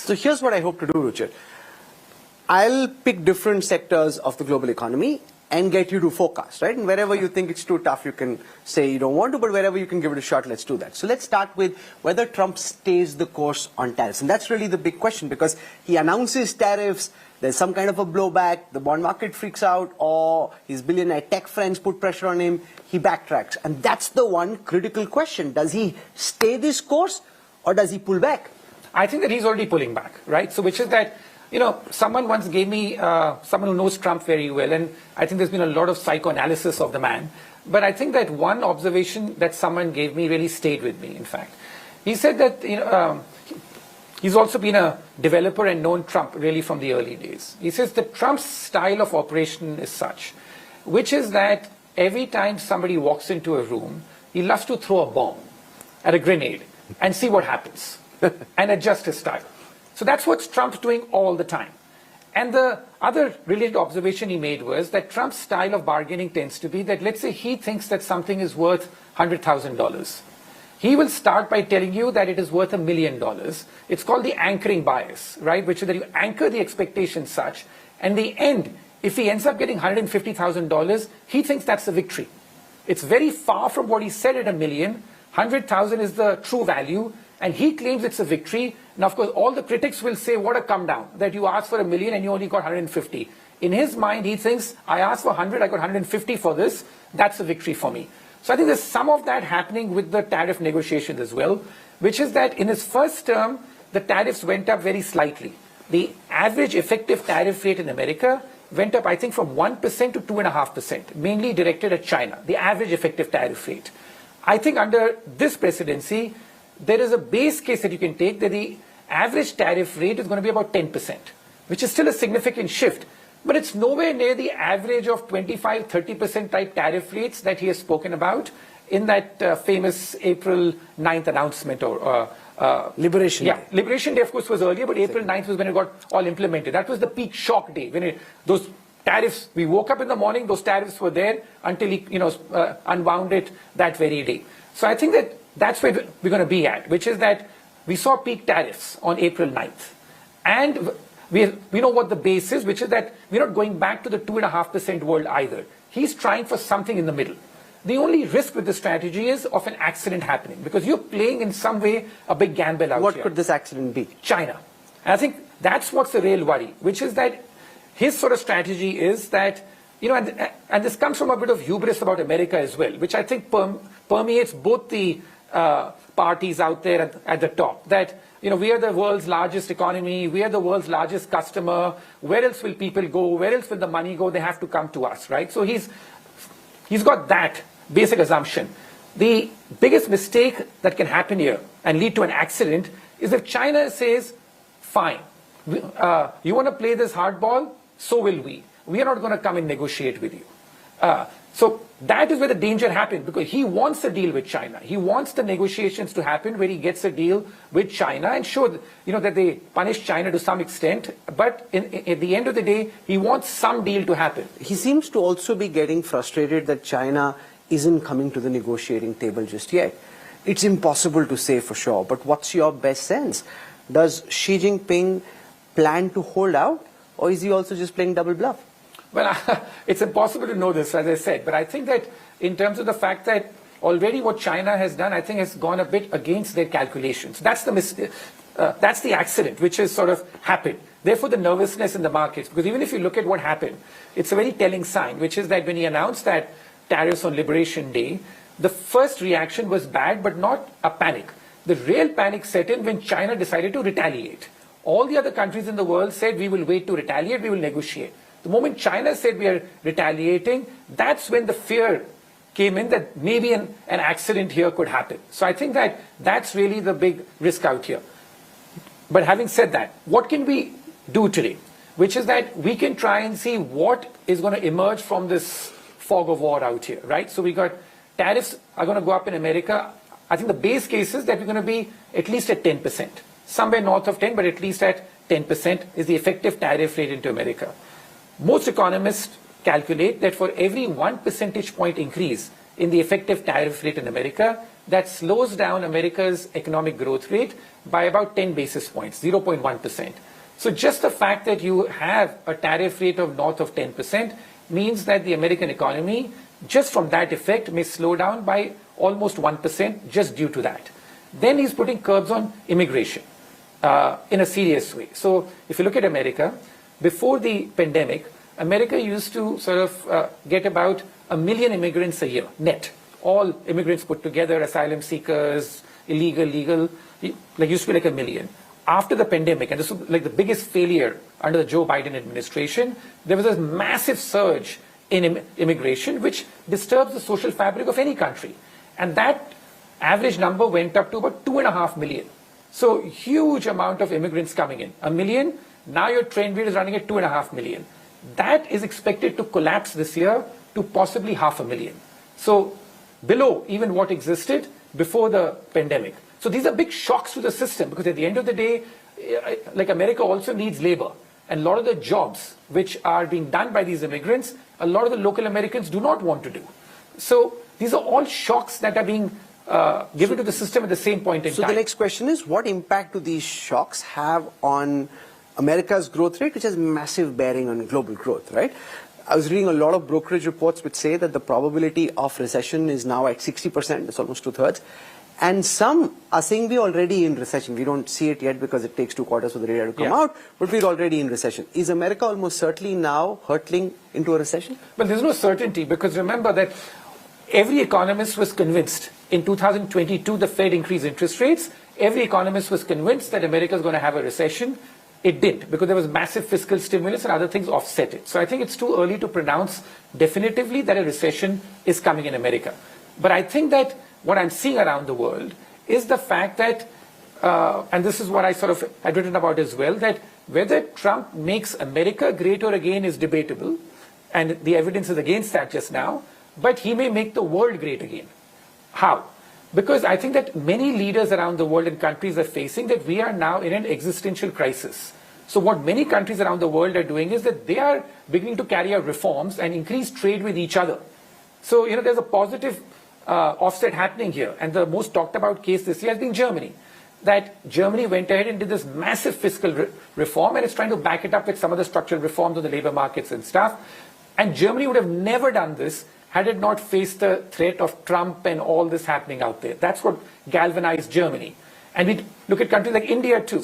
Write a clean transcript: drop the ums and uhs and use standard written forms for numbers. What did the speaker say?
So here's what I hope to do, Ruchir. I'll pick different sectors of the global economy and get you to forecast, right? And wherever you think it's too tough, you can say you don't want to, but wherever you can give it a shot, let's do that. So let's start with whether Trump stays the course on tariffs. And that's really the big question, because he announces tariffs, there's some kind of a blowback, the bond market freaks out, or his billionaire tech friends put pressure on him, he backtracks. And that's the one critical question. Does he stay this course, or does he pull back? I think that he's already pulling back, right? So which is that, you know, someone once gave me, someone who knows Trump very well, and I think there's been a lot of psychoanalysis of the man. But I think that one observation that someone gave me really stayed with me, in fact. He said that, you know, he's also been a developer and known Trump really from the early days. He says that Trump's style of operation is such, which is that every time somebody walks into a room, he loves to throw a bomb at a grenade and see what happens and adjust his style. So that's what Trump's doing all the time. And the other related observation he made was that Trump's style of bargaining tends to be that, let's say he thinks that something is worth $100,000. He will start by telling you that it is worth $1 million. It's called the anchoring bias, right? Which is that you anchor the expectation such, and the end, if he ends up getting $150,000, he thinks that's a victory. It's very far from what he said at $1 million. 100,000 is the true value, and he claims it's a victory. Now, of course, all the critics will say, what a come down, that you asked for $1 million and you only got 150. In his mind, he thinks, I asked for 100, I got 150 for this. That's a victory for me. So I think there's some of that happening with the tariff negotiations as well, which is that in his first term, the tariffs went up very slightly. The average effective tariff rate in America went up, I think, from 1% to 2.5%, mainly directed at China, the average effective tariff rate. I think under this presidency, there is a base case that you can take that the average tariff rate is going to be about 10%, which is still a significant shift. But it's nowhere near the average of 25, 30% type tariff rates that he has spoken about in that famous April 9th announcement or Liberation Day. Yeah, Liberation Day, of course, was earlier, but April 9th was when it got all implemented. That was the peak shock day when those tariffs, we woke up in the morning, those tariffs were there until he, unwound it that very day. So I think that that's where we're going to be at, which is that we saw peak tariffs on April 9th. And we know what the base is, which is that we're not going back to the 2.5% world either. He's trying for something in the middle. The only risk with the strategy is of an accident happening, because you're playing in some way a big gamble out here. What could this accident be? China. And I think that's what's the real worry, which is that his sort of strategy is that, and this comes from a bit of hubris about America as well, which I think permeates both the parties out there at the top, that we are the world's largest economy, we are the world's largest customer, where else will people go, where else will the money go, they have to come to us, right? So he's got that basic assumption. The biggest mistake that can happen here and lead to an accident is if China says, fine, you want to play this hardball, so will we. We are not going to come and negotiate with you. So that is where the danger happens, because he wants a deal with China. He wants the negotiations to happen where he gets a deal with China and show that they punish China to some extent. But at the end of the day, he wants some deal to happen. He seems to also be getting frustrated that China isn't coming to the negotiating table just yet. It's impossible to say for sure, but what's your best sense? Does Xi Jinping plan to hold out, or is he also just playing double bluff? Well, it's impossible to know this, as I said, but I think that in terms of the fact that already what China has done, I think has gone a bit against their calculations. That's the accident which has sort of happened. Therefore, the nervousness in the markets, because even if you look at what happened, it's a very telling sign, which is that when he announced that tariffs on Liberation Day, the first reaction was bad, but not a panic. The real panic set in when China decided to retaliate. All the other countries in the world said, we will wait to retaliate, we will negotiate. The moment China said we are retaliating, that's when the fear came in that maybe an accident here could happen. So I think that that's really the big risk out here. But having said that, what can we do today? Which is that we can try and see what is going to emerge from this fog of war out here, right? So we got tariffs are going to go up in America. I think the base case is that we're going to be at least at 10%. Somewhere north of 10, but at least at 10% is the effective tariff rate into America. Most economists calculate that for every 1 percentage point increase in the effective tariff rate in America, that slows down America's economic growth rate by about 10 basis points, 0.1%. So just the fact that you have a tariff rate of north of 10% means that the American economy, just from that effect, may slow down by almost 1% just due to that. Then he's putting curbs on immigration in a serious way. So if you look at America, before the pandemic, America used to sort of get about 1 million immigrants a year, net. All immigrants put together, asylum seekers, illegal, legal, like used to be like 1 million. After the pandemic, and this was like the biggest failure under the Joe Biden administration, there was a massive surge in immigration, which disturbs the social fabric of any country. And that average number went up to about 2.5 million. So huge amount of immigrants coming in. 1 million, now your trend rate is running at 2.5 million. That is expected to collapse this year to possibly 500,000. So below even what existed before the pandemic. So these are big shocks to the system, because at the end of the day, like America also needs labor. And a lot of the jobs which are being done by these immigrants, a lot of the local Americans do not want to do. So these are all shocks that are being given to the system at the same point in time. So the next question is, what impact do these shocks have on America's growth rate, which has massive bearing on global growth, right? I was reading a lot of brokerage reports which say that the probability of recession is now at 60%, it's almost 2/3. And some are saying we're already in recession. We don't see it yet because it takes 2 quarters for the data to come out, but we're already in recession. Is America almost certainly now hurtling into a recession? Well, there's no certainty, because remember that every economist was convinced in 2022 the Fed increased interest rates. Every economist was convinced that America is going to have a recession. It didn't, because there was massive fiscal stimulus and other things offset it. So I think it's too early to pronounce definitively that a recession is coming in America. But I think that what I'm seeing around the world is the fact that, and this is what I sort of had written about as well, that whether Trump makes America greater again is debatable, and the evidence is against that just now, but he may make the world great again. How? Because I think that many leaders around the world and countries are facing that we are now in an existential crisis. So what many countries around the world are doing is that they are beginning to carry out reforms and increase trade with each other. So, there's a positive offset happening here. And the most talked about case this year has been Germany. That Germany went ahead and did this massive fiscal reform, and it's trying to back it up with some of the structural reforms on the labor markets and stuff. And Germany would have never done this had it not faced the threat of Trump and all this happening out there. That's what galvanized Germany. And we look at countries like India too.